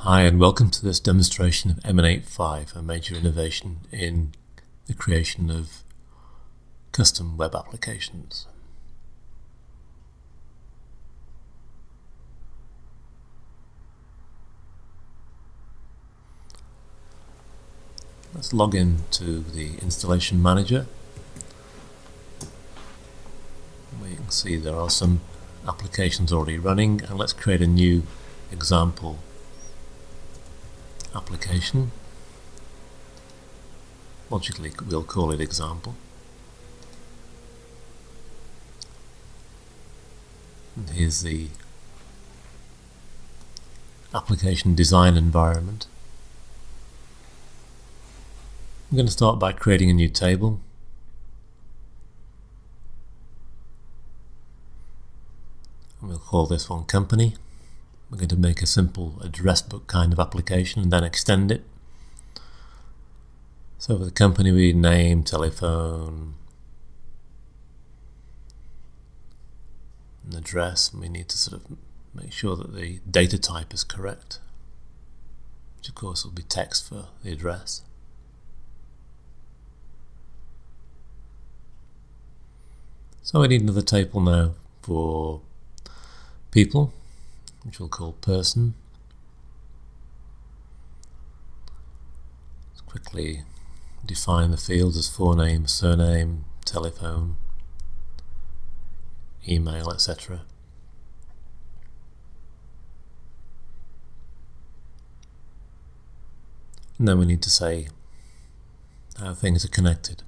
Hi and welcome to this demonstration of Emanate5, a major innovation in the creation of custom web applications. Let's log in to the installation manager, where you can see there are some applications already running, and let's create a new example application. Logically we'll call it example. And here's the application design environment. I'm going to start by creating a new table. And we'll call this one company. We're going to make a simple address book kind of application and then extend it. So for the company we need name, telephone, and address, and we need to sort of make sure that the data type is correct, which of course will be text for the address. So I need another table now for people, which we'll call person. Let's quickly define the fields as forename, surname, telephone, email, etc. And then we need to say how things are connected.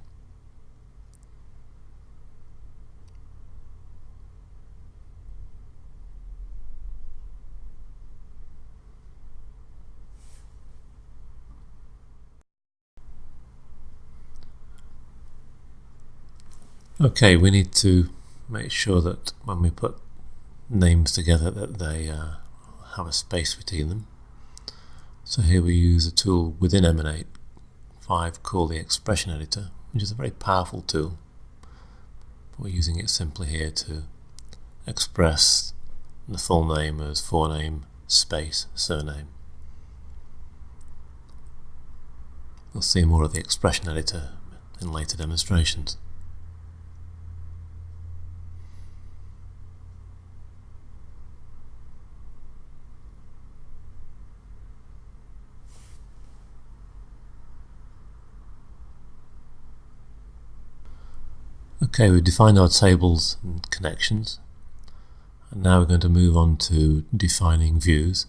Okay, we need to make sure that when we put names together that they have a space between them. So here we use a tool within Emanate5 called the expression editor, which is a very powerful tool. We're using it simply here to express the full name as forename space surname. We'll see more of the expression editor in later demonstrations. Okay, we've defined our tables and connections, and now we're going to move on to defining views.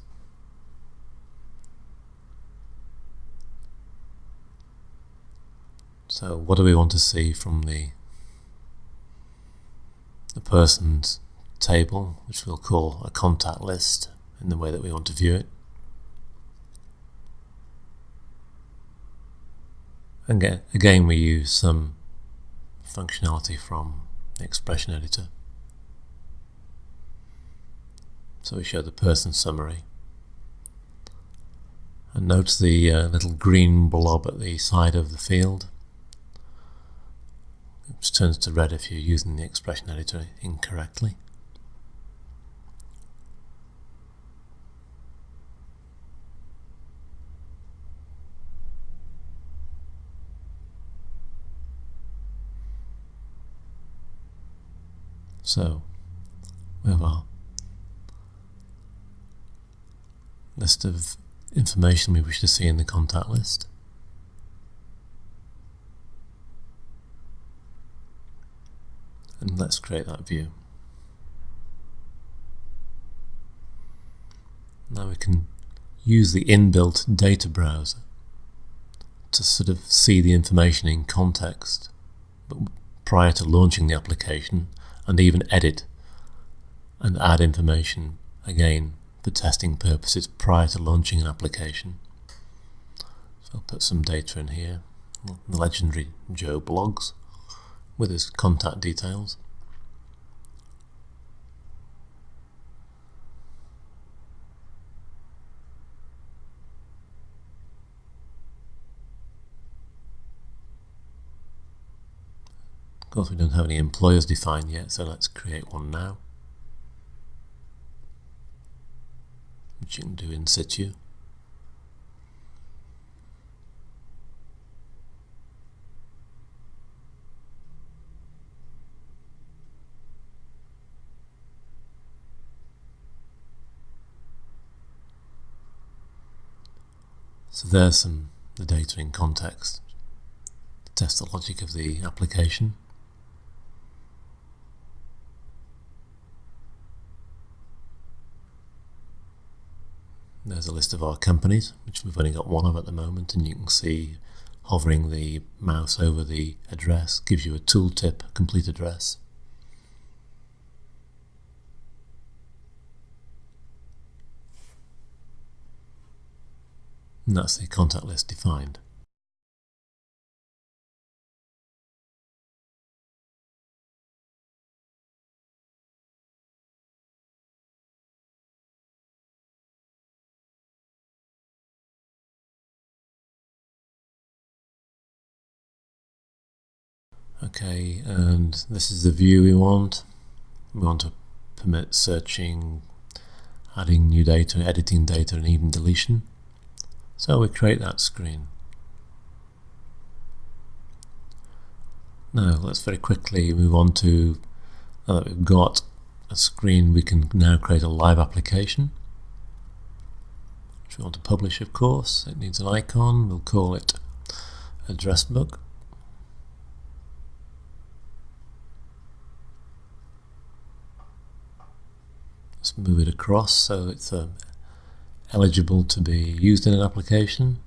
So what do we want to see from the person's table, which we'll call a contact list in the way that we want to view it. And again we use some functionality from the expression editor. So we show the person summary, and notice the little green blob at the side of the field, which turns to red if you're using the expression editor incorrectly. So we have our list of information we wish to see in the contact list. And let's create that view. Now we can use the inbuilt data browser to sort of see the information in context, but prior to launching the application, and even edit and add information again for testing purposes prior to launching an application. So I'll put some data in here, the legendary Joe Blogs with his contact details. Of course we don't have any employers defined yet, so let's create one now, which you can do in situ. So there's the data in context to test the logic of the application. There's a list of our companies, which we've only got one of at the moment, and you can see hovering the mouse over the address gives you a tooltip, complete address. And that's the contact list defined. Okay, and this is the view we want. We want to permit searching, adding new data, editing data, and even deletion. So we create that screen. Now let's very quickly move on to, now that we've got a screen, we can now create a live application, which we want to publish, of course. It needs an icon. We'll call it address book. Let's move it across so it's eligible to be used in an application.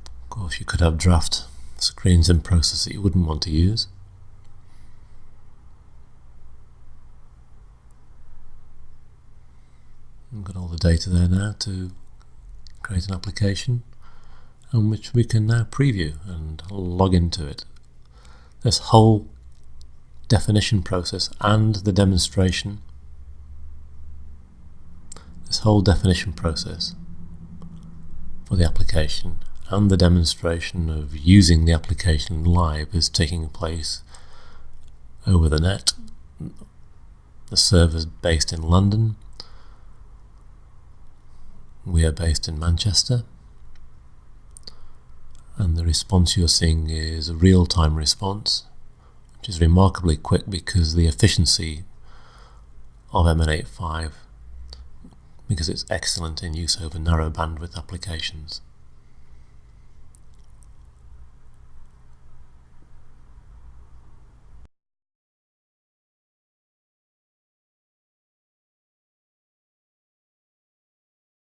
Of course, you could have draft screens in process that you wouldn't want to use. We've got all the data there now to create an application, and which we can now preview and log into it. This whole definition process and the demonstration, this whole definition process for the application and the demonstration of using the application live is taking place over the net. The server's based in London. We are based in Manchester, and the response you're seeing is a real-time response, which is remarkably quick because the efficiency of Emanate5, because it's excellent in use over narrow bandwidth applications.